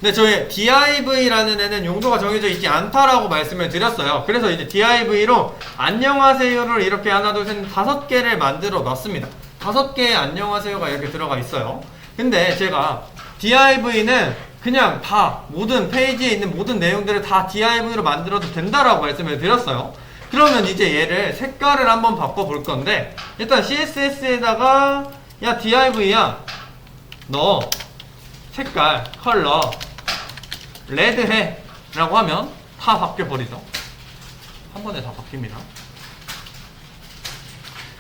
근데 저희 div라는 애는 용도가 정해져 있지 않다라고 말씀을 드렸어요. 그래서 이제 div로 안녕하세요를 이렇게 하나 둘 셋 5개를 만들어 놨습니다. 5개의 안녕하세요가 이렇게 들어가 있어요. 근데 제가 div는 그냥 다 모든 페이지에 있는 모든 내용들을 다 div로 만들어도 된다라고 말씀을 드렸어요. 그러면 이제 얘를 색깔을 한번 바꿔 볼 건데, 일단 css에다가 야 div야 너 색깔 컬러 레드 해 라고 하면 다 바뀌어 버리죠. 한 번에 다 바뀝니다.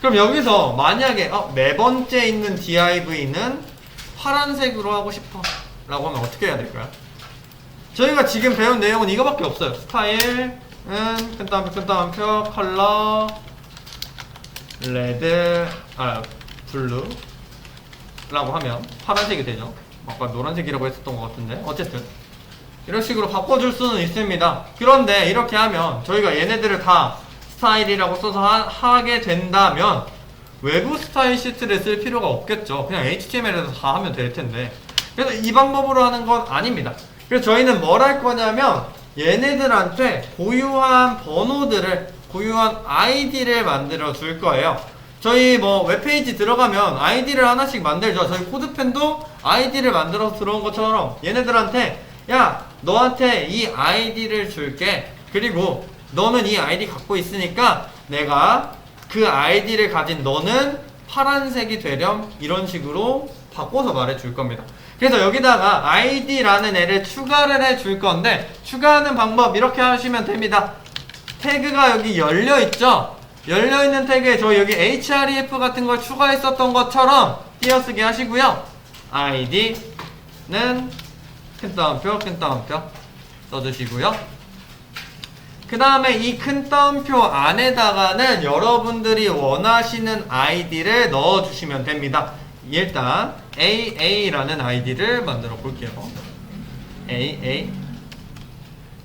그럼 여기서 만약에 네 번째 있는 div는 파란색으로 하고 싶어 라고 하면 어떻게 해야 될까요? 저희가 지금 배운 내용은 이거밖에 없어요. 스타일은 끈따옴표 컬러 레드 블루 라고 하면 파란색이 되죠. 아까 노란색이라고 했었던 것 같은데 어쨌든 이런 식으로 바꿔줄 수는 있습니다. 그런데 이렇게 하면 저희가 얘네들을 다 스타일이라고 써서 하게 된다면 외부 스타일 시트를 쓸 필요가 없겠죠. 그냥 HTML에서 다 하면 될 텐데. 그래서 이 방법으로 하는 건 아닙니다. 그래서 저희는 뭘 할 거냐면 얘네들한테 고유한 번호들을, 고유한 아이디를 만들어 줄 거예요. 저희 뭐 웹페이지 들어가면 아이디를 하나씩 만들죠. 저희 코드펜도 아이디를 만들어서 들어온 것처럼 얘네들한테 야 너한테 이 아이디를 줄게. 그리고 너는 이 아이디 갖고 있으니까 내가 그 아이디를 가진 너는 파란색이 되렴. 이런 식으로 바꿔서 말해 줄 겁니다. 그래서 여기다가 아이디라는 애를 추가를 해 줄 건데, 추가하는 방법 이렇게 하시면 됩니다. 태그가 여기 열려 있죠. 열려 있는 태그에 저 여기 href 같은 걸 추가했었던 것처럼 띄어쓰기 하시고요. id는 큰 따옴표 써주시고요. 그 다음에 이 큰 따옴표 안에다가는 여러분들이 원하시는 아이디를 넣어주시면 됩니다. 일단 AA라는 아이디를 만들어 볼게요. AA.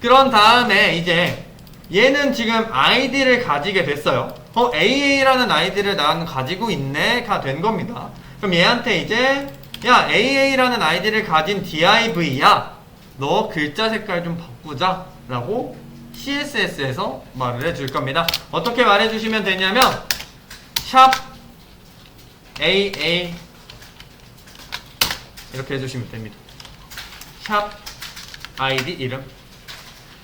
그런 다음에 이제 얘는 지금 아이디를 가지게 됐어요. AA라는 아이디를 난 가지고 있네가 된 겁니다. 그럼 얘한테 이제 야 AA라는 아이디를 가진 div야 너 글자 색깔 좀 바꾸자 라고 CSS에서 말을 해줄 겁니다. 어떻게 말해주시면 되냐면 샵 AA 이렇게 해주시면 됩니다. 샵 아이디 이름.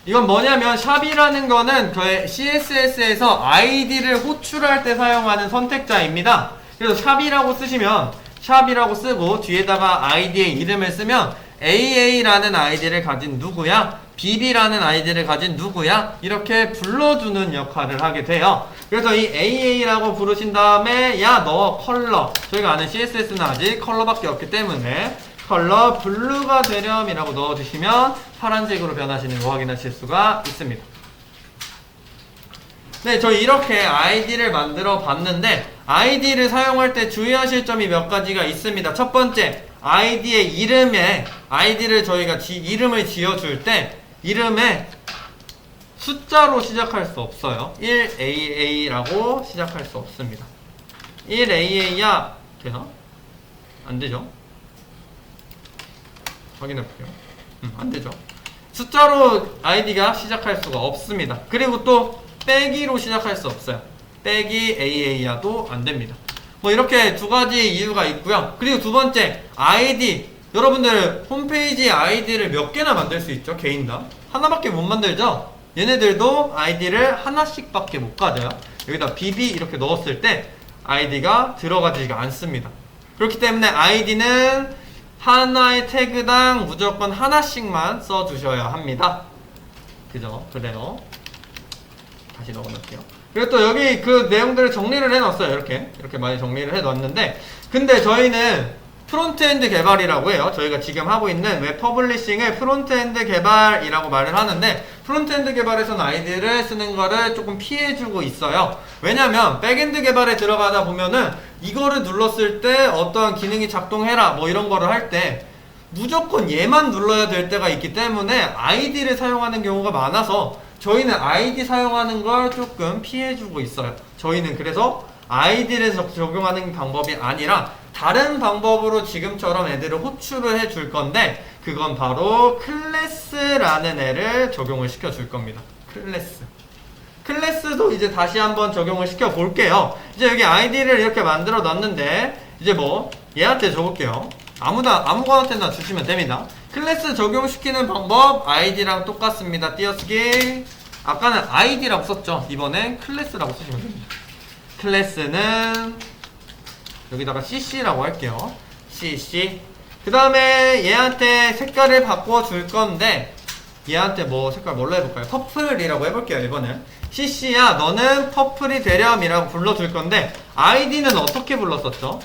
이건 뭐냐면 샵이라는 거는 저의 CSS에서 아이디를 호출할 때 사용하는 선택자입니다. 그래서 샵이라고 쓰시면 샵이라고 쓰고 뒤에다가 아이디의 이름을 쓰면 AA라는 아이디를 가진 누구야, BB라는 아이디를 가진 누구야 이렇게 불러주는 역할을 하게 돼요. 그래서 이 AA라고 부르신 다음에 야 너 컬러, 저희가 아는 CSS는 아직 컬러밖에 없기 때문에 컬러 블루가 되렴 이라고 넣어주시면 파란색으로 변하시는 거 확인하실 수가 있습니다. 네, 저희 이렇게 아이디를 만들어 봤는데 아이디를 사용할 때 주의하실 점이 몇 가지가 있습니다. 첫 번째, 아이디의 이름에 아이디를 저희가 이름을 지어줄 때 이름에 숫자로 시작할 수 없어요. 1AA라고 시작할 수 없습니다. 1AA야 되나? 안 되죠? 확인해 볼게요. 안 되죠. 숫자로 아이디가 시작할 수가 없습니다. 그리고 또 빼기로 시작할 수 없어요. 빼기 AA야도 안 됩니다. 뭐 이렇게 두 가지 이유가 있고요. 그리고 두 번째, 아이디. 여러분들 홈페이지 아이디를 몇 개나 만들 수 있죠? 개인당 하나밖에 못 만들죠? 얘네들도 아이디를 하나씩밖에 못 가져요. 여기다 BB 이렇게 넣었을 때 아이디가 들어가지가 않습니다. 그렇기 때문에 아이디는 하나의 태그당 무조건 하나씩만 써주셔야 합니다. 그죠? 그래요. 다시 넣어놓을게요. 그리고 또 여기 그 내용들을 정리를 해놨어요. 이렇게 많이 정리를 해놨는데, 근데 저희는 프론트엔드 개발이라고 해요. 저희가 지금 하고 있는 웹 퍼블리싱을 프론트엔드 개발이라고 말을 하는데, 프론트엔드 개발에서는 아이디를 쓰는 거를 조금 피해주고 있어요. 왜냐면 백엔드 개발에 들어가다 보면은 이거를 눌렀을 때 어떠한 기능이 작동해라 뭐 이런 거를 할 때 무조건 얘만 눌러야 될 때가 있기 때문에 아이디를 사용하는 경우가 많아서 저희는 아이디 사용하는 걸 조금 피해주고 있어요. 저희는 그래서 아이디를 적용하는 방법이 아니라 다른 방법으로 지금처럼 애들을 호출을 해줄 건데, 그건 바로 클래스라는 애를 적용을 시켜줄 겁니다. 클래스도 이제 다시 한번 적용을 시켜 볼게요. 이제 여기 아이디를 이렇게 만들어 놨는데 이제 뭐 얘한테 줘볼게요. 아무거나한테나 주시면 됩니다. 클래스 적용시키는 방법 아이디랑 똑같습니다. 띄어쓰기. 아까는 아이디라고 썼죠. 이번엔 클래스라고 쓰시면 됩니다. 클래스는 여기다가 cc라고 할게요. cc. 그 다음에 얘한테 색깔을 바꿔줄 건데 얘한테 뭐 색깔 뭘로 해볼까요? 퍼플이라고 해볼게요. 이번엔 cc야 너는 퍼플이 되렴이라고 불러줄 건데 아이디는 어떻게 불렀었죠?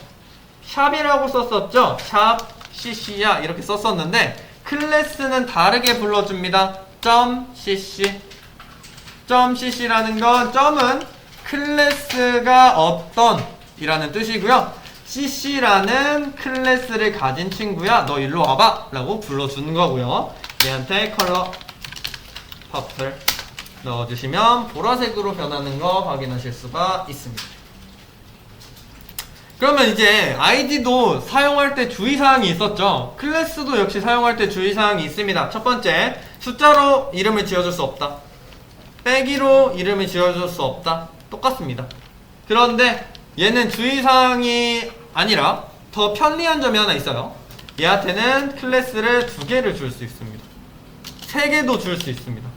샵이라고 썼었죠? 샵 cc야 이렇게 썼었는데 클래스는 다르게 불러줍니다. .cc .cc라는 건 점은 클래스가 어떤 이라는 뜻이고요. cc라는 클래스를 가진 친구야 너 일로 와봐 라고 불러주는 거고요. 얘한테 컬러 퍼플 넣어주시면 보라색으로 변하는 거 확인하실 수가 있습니다. 그러면 이제 아이디도 사용할 때 주의사항이 있었죠. 클래스도 역시 사용할 때 주의사항이 있습니다. 첫 번째, 숫자로 이름을 지어줄 수 없다. 빼기로 이름을 지어줄 수 없다. 똑같습니다. 그런데 얘는 주의사항이 아니라 더 편리한 점이 하나 있어요. 얘한테는 클래스를 2개를 줄 수 있습니다. 3개도 줄 수 있습니다.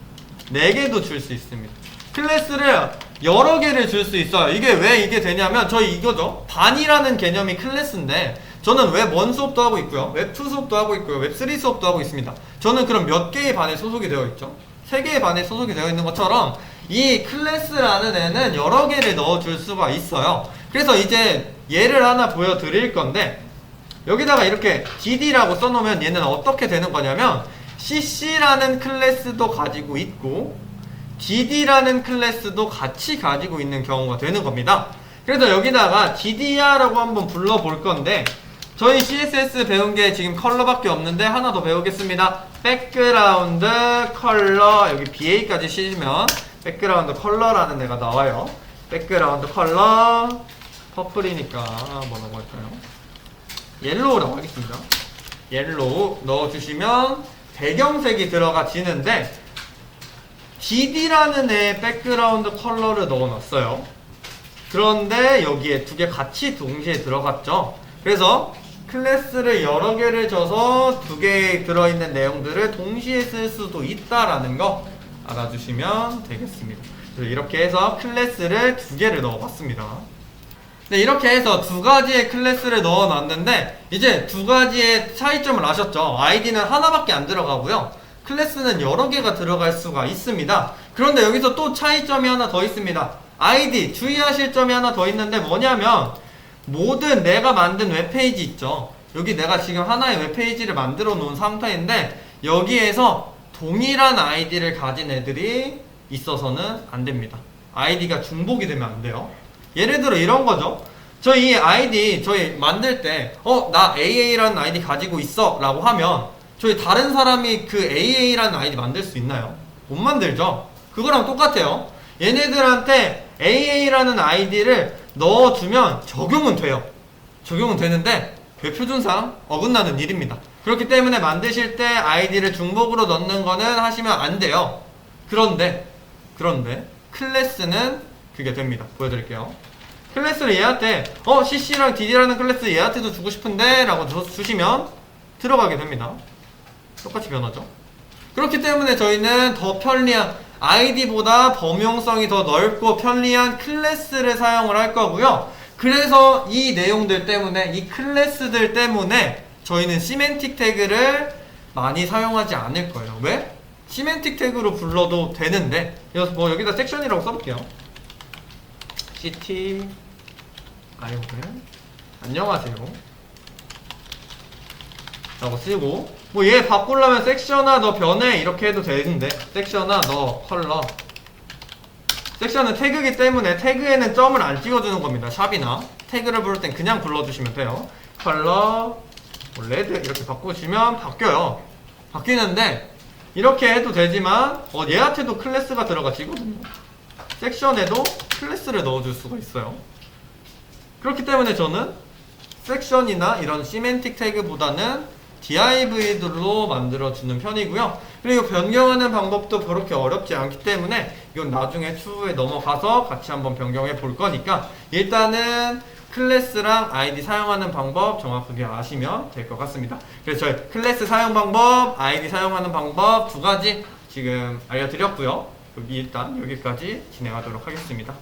4개도 줄 수 있습니다. 클래스를 여러 개를 줄 수 있어요. 이게 왜 이게 되냐면 저희 이거죠. 반이라는 개념이 클래스인데 저는 웹 1 수업도 하고 있고요. 웹 2 수업도 하고 있고요. 웹 3 수업도 하고 있습니다. 저는 그럼 몇 개의 반에 소속이 되어 있죠? 3개의 반에 소속이 되어 있는 것처럼 이 클래스라는 애는 여러 개를 넣어줄 수가 있어요. 그래서 이제 예를 하나 보여드릴 건데 여기다가 이렇게 dd라고 써놓으면 얘는 어떻게 되는 거냐면 cc라는 클래스도 가지고 있고 dd라는 클래스도 같이 가지고 있는 경우가 되는 겁니다. 그래서 여기다가 dd야라고 한번 불러볼 건데 저희 CSS 배운 게 지금 컬러밖에 없는데 하나 더 배우겠습니다. 백그라운드 컬러 여기 BA까지 씌우면 백그라운드 컬러라는 애가 나와요. 백그라운드 컬러 퍼플이니까 뭐라고 할까요? 옐로우라고 하겠습니다. 옐로우 넣어주시면 배경색이 들어가지는데 dd라는 애의 백그라운드 컬러를 넣어놨어요. 그런데 여기에 2개 같이 동시에 들어갔죠. 그래서 클래스를 여러 개를 줘서 2개에 들어있는 내용들을 동시에 쓸 수도 있다라는 거 알아주시면 되겠습니다. 그래서 이렇게 해서 클래스를 2개를 넣어봤습니다. 네, 이렇게 해서 2가지의 클래스를 넣어놨는데 이제 2가지의 차이점을 아셨죠? 아이디는 하나밖에 안 들어가고요. 클래스는 여러 개가 들어갈 수가 있습니다. 그런데 여기서 또 차이점이 하나 더 있습니다. 아이디 주의하실 점이 하나 더 있는데 뭐냐면 모든 내가 만든 웹페이지 있죠. 여기 내가 지금 하나의 웹페이지를 만들어 놓은 상태인데 여기에서 동일한 아이디를 가진 애들이 있어서는 안 됩니다. 아이디가 중복이 되면 안 돼요. 예를 들어 이런 거죠. 저희 아이디 저희 만들 때 나 AA라는 아이디 가지고 있어 라고 하면 저희 다른 사람이 그 AA라는 아이디 만들 수 있나요? 못 만들죠. 그거랑 똑같아요. 얘네들한테 AA라는 아이디를 넣어주면 적용은 돼요. 적용은 되는데 웹표준상 어긋나는 일입니다. 그렇기 때문에 만드실 때 아이디를 중복으로 넣는 거는 하시면 안 돼요. 그런데 클래스는 그게 됩니다. 보여드릴게요. 클래스를 얘한테 cc랑 dd라는 클래스 얘한테도 주고 싶은데 라고 주시면 들어가게 됩니다. 똑같이 변하죠. 그렇기 때문에 저희는 더 편리한 아이디보다 범용성이 더 넓고 편리한 클래스를 사용을 할 거고요. 그래서 이 내용들 때문에 이 클래스들 때문에 저희는 시멘틱 태그를 많이 사용하지 않을 거예요. 왜? 시멘틱 태그로 불러도 되는데 그래서 뭐 여기다 섹션이라고 써볼게요. ct 안녕하세요 라고 쓰고 뭐 얘 바꾸려면 섹션아 너 변해 이렇게 해도 되는데 섹션아 너 컬러 섹션은 태그이기 때문에 태그에는 점을 안 찍어주는 겁니다. 샵이나 태그를 부를 땐 그냥 불러주시면 돼요. 컬러 뭐 레드 이렇게 바꾸시면 바뀌어요. 바뀌는데 이렇게 해도 되지만 얘한테도 클래스가 들어가지거든요. 섹션에도 클래스를 넣어줄 수가 있어요. 그렇기 때문에 저는 섹션이나 이런 시멘틱 태그보다는 div들로 만들어주는 편이고요. 그리고 변경하는 방법도 그렇게 어렵지 않기 때문에 이건 나중에 추후에 넘어가서 같이 한번 변경해 볼 거니까 일단은 클래스랑 아이디 사용하는 방법 정확하게 아시면 될 것 같습니다. 그래서 저희 클래스 사용 방법, 아이디 사용하는 방법 두 가지 지금 알려드렸고요. 일단 여기까지 진행하도록 하겠습니다.